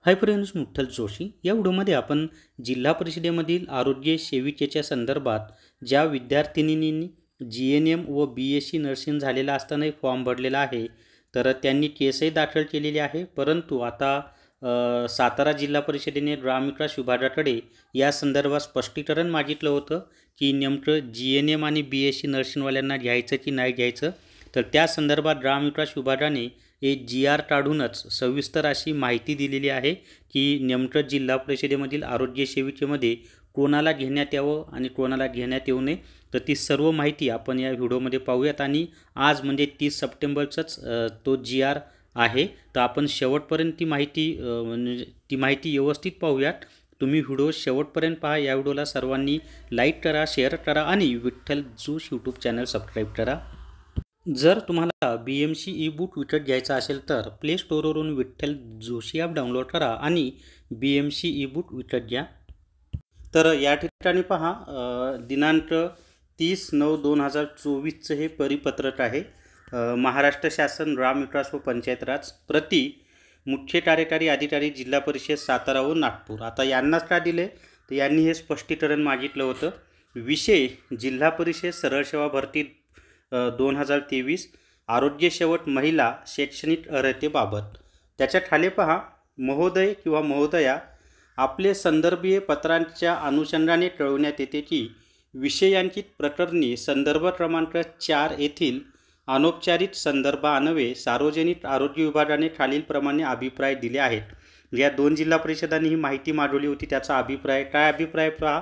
Hi friends, मुठ्ठल Joshi या व्हिडिओमध्ये आपण जिल्हा परिषदेमधील आरोग्य सेविकेच्या संदर्भात ज्या विद्यार्थिनींनी GNM व BSc नर्सिंग झालेला असतानाही फॉर्म भरलेला आहे, तर त्यांनी केसही दाखल केलेली आहे. परंतु आता सातारा जिल्हा परिषदेने ग्रामविकास विभागाकडे या संदर्भात स्पष्टीकरण मागितलं होतं की नेमकं GNM आणि BSc नर्सिंगवाल्यांना घ्यायचं की नाही घ्यायचं. तर त्या संदर्भात ग्रामविकास विभागाने एक GR काढूनच सविस्तर अशी माहिती दिलेली आहे की नेमकं जिल्हा परिषदेमधील आरोग्य सेविकेमध्ये कोणाला घेण्यात यावं आणि कोणाला घेण्यात येऊ नये. तर ती सर्व माहिती आपण या व्हिडिओमध्ये पाहूयात आणि आज म्हणजे 30 सप्टेंबरचाच तो GR आहे. तर आपण शेवटपर्यंत ती माहिती व्यवस्थित पाहूयात. तुम्ही व्हिडिओ शेवटपर्यंत पहा. या व्हिडिओला सर्वांनी लाईक करा, शेअर करा आणि विठ्ठल जोश यूट्यूब चॅनल सबस्क्राईब करा. जर तुम्हाला BMC ई बुक विकत घ्यायचा असेल तर प्ले स्टोअरवरून विठ्ठल जोशी ॲप डाउनलोड करा आणि BMC ई बुक विकत घ्या. तर या ठिकाणी पहा, दिनांक 30/9/2024 हे परिपत्रक आहे. महाराष्ट्र शासन ग्रामविकास व पंचायत राज प्रति मुख्य कार्यकारी अधिकारी जिल्हा परिषद सातारा व नागपूर. आता यांनाच का दिले तर यांनी हे स्पष्टीकरण मागितलं होतं. विषय जिल्हा परिषद सरळ सेवा भरती 2023 आरोग्य शेवट महिला शैक्षणिक अर्हतेबाबत. त्याच्या खाली पहा, महोदय किंवा महोदया आपले संदर्भीय पत्रांच्या अनुषंगाने कळवण्यात येते की विषयांकित प्रकरणी संदर्भ क्रमांक 4 येथील अनौपचारिक संदर्भान्वये सार्वजनिक आरोग्य विभागाने खालीलप्रमाणे अभिप्राय दिले आहेत. या दोन जिल्हा परिषदांनी ही माहिती मांडवली होती. त्याचा अभिप्राय काय अभिप्राय पहा.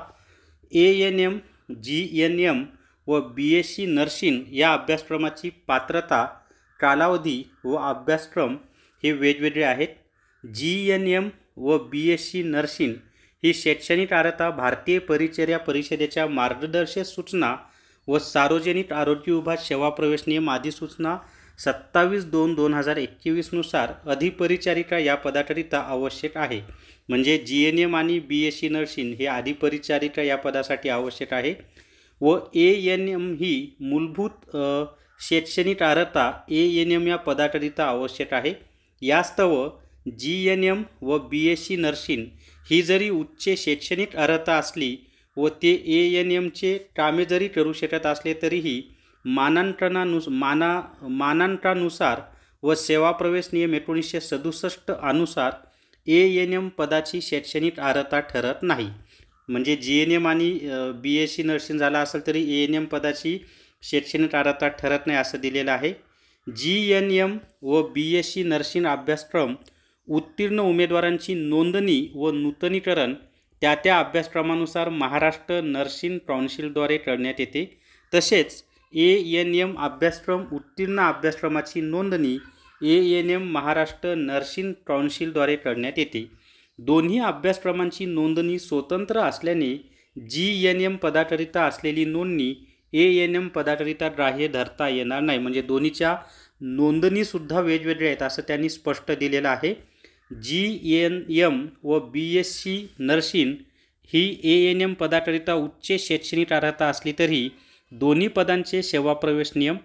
ANM GNM व BSc नर्सिंग या अभ्यासक्रमाची पात्रता, कालावधी व अभ्यासक्रम हे वेगवेगळे आहेत. GNM व BSc नर्सिंग ही शैक्षणिक अर्हता भारतीय परिचर्या परिषदेच्या मार्गदर्शक सूचना व सार्वजनिक आरोग्य विभाग सेवा प्रवेश नियम अधिसूचना 27/2/2021 नुसार अधिपरिचारिका या पदाकरिता आवश्यक आहे. म्हणजे GNM आणि BSc नर्सिंग हे अधिपरिचारिका या पदासाठी आवश्यक आहे व ANM ही मूलभूत शैक्षणिक अर्हता ANM या पदाकरिता आवश्यक आहे. यास्तव GNM व BSc नर्सिंग ही जरी उच्च शैक्षणिक अर्हता असली व ते ANMचे कामे जरी करू शकत असले तरीही मानांकनानुसार व सेवा प्रवेश नियम 1967 अनुसार ANM पदाची शैक्षणिक अर्हता ठरत नाही. म्हणजे GNM आणि BSc नर्सिंग झाला असेल तरी ANM पदाची शैक्षणिक अर्हता ठरत नाही असं दिलेलं आहे. GNM व BSc नर्सिंग अभ्यासक्रम उत्तीर्ण उमेदवारांची नोंदणी व नूतनीकरण त्या अभ्यासक्रमानुसार महाराष्ट्र नर्सिंग काउन्सिलद्वारे करण्यात येते. तसेच ANM अभ्यासक्रम उत्तीर्ण अभ्यासक्रमाची नोंदणी ANM महाराष्ट्र नर्सिंग काउन्सिलद्वारे करण्यात येते. दोन्ही अभ्यासक्रमांची नोंदणी स्वतंत्र असल्याने GNM पदाकरिता असलेली नोंदणी ANM पदाकरिता ग्राह्य धरता येणार नाही. म्हणजे दोन्हीच्या नोंदणीसुद्धा वेगवेगळ्या आहेत असं त्यांनी स्पष्ट दिलेलं आहे. GNM व BSc नर्सिंग ही ANM पदाकरिता उच्च शैक्षणिक अर्हता असली तरी दोन्ही पदांचे सेवा प्रवेश नियम,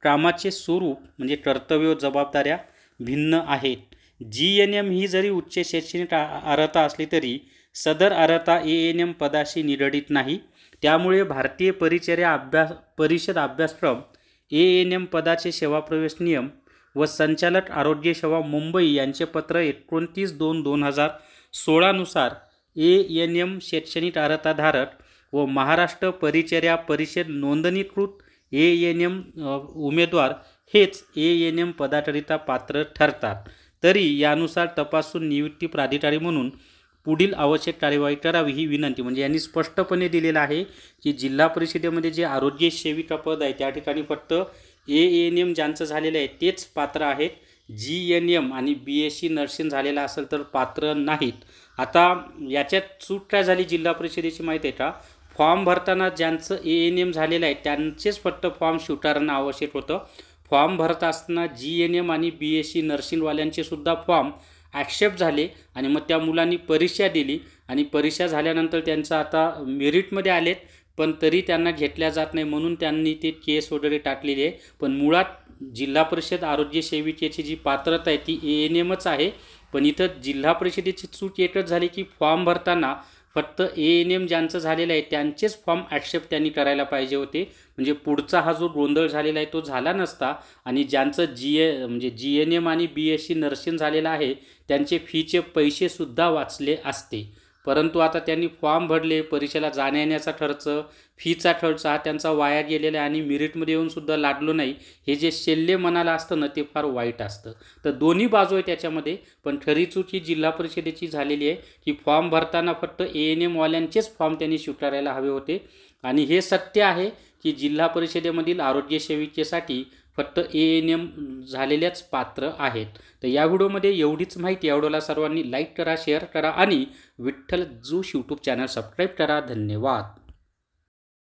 कामाचे स्वरूप म्हणजे कर्तव्य व जबाबदाऱ्या भिन्न आहेत. GNM ही जरी उच्च शैक्षणिक अर्हता असली तरी सदर अर्हता ANM पदाशी निगडीत नाही. त्यामुळे भारतीय परिचर्या परिषद अभ्यासक्रम ANM पदाचे सेवा प्रवेश नियम व संचालक आरोग्य सेवा मुंबई यांचे पत्र 29/2/2016 नुसार ANM शैक्षणिक अर्हताधारक व महाराष्ट्र परिचर्या परिषद नोंदणीकृत ANM उमेदवार हेच ANM पदाकरिता पात्र ठरतात. तरी यानुसार तपासून नियुक्ती प्राधिकारी म्हणून पुढील आवश्यक कार्यवाही करावी ही विनंती. म्हणजे यांनी स्पष्टपणे दिलेलं आहे की जिल्हा परिषदेमध्ये जे आरोग्य सेविका पद आहे त्या ठिकाणी फक्त ANM ज्यांचं झालेलं आहे तेच पात्र आहेत. GNM आणि BSc नर्सिंग झालेला असेल तर पात्र नाहीत. आता याच्यात सूट काय झाली जिल्हा परिषदेची माहिती आहे का. फॉर्म भरताना ज्यांचं ANM झालेलं आहे त्यांचेच फक्त फॉर्म स्वीकारणं आवश्यक होतं. फॉर्म भरत असताना GNM आणि BSc नर्सिंगवाल्यांचे सुद्धा फॉर्म ॲक्सेप्ट झाले आणि मग त्या मुलांनी परीक्षा दिली आणि परीक्षा झाल्यानंतर त्यांचं आता मेरिटमध्ये आलेत पण तरी त्यांना घेतल्या जात नाही म्हणून त्यांनी ते केस वगैरे टाकलेली आहे. पण मुळात जिल्हा परिषद आरोग्य सेविकेची जी पात्रता आहे ती ANMच आहे पण इथं जिल्हा परिषदेची चूक एकच झाली की फॉर्म भरताना फक्त ANM ज्यांचं झालेलं आहे त्यांचेच फॉर्म ॲक्सेप्ट त्यांनी करायला पाहिजे होते, म्हणजे पुढचा हा जो गोंधळ झालेला आहे तो झाला नसता आणि ज्यांचं म्हणजे GNM आणि BSc नर्सिंग झालेलं आहे त्यांचे फीचे पैसेसुद्धा वाचले असते. परंतु आता त्यांनी फॉर्म भरले, परीक्षेला जाण्या येण्याचा खर्च, फीचा खर्च हा त्यांचा वाया गेलेला आहे आणि मेरिटमध्ये येऊनसुद्धा लागलो नाही, हे जे शल्य मनाला असतं ना ते फार वाईट असतं. तर दोन्ही बाजू आहे त्याच्यामध्ये, पण खरी चूक ही जिल्हा परिषदेची झालेली आहे की फॉर्म भरताना फक्त ANM वाल्यांचेच फॉर्म त्यांनी स्वीकारायला हवे होते. आणि हे सत्य आहे की जिल्हा परिषदेमधील आरोग्य सेविकेसाठी फक्त ANM झालेल्याच पात्र आहेत. तर या व्हिडिओमध्ये एवढीच माहिती. या व्हिडिओला सर्वांनी लाईक करा, शेअर करा आणि विठ्ठल जोश यूट्यूब चॅनल सबस्क्राईब करा. धन्यवाद.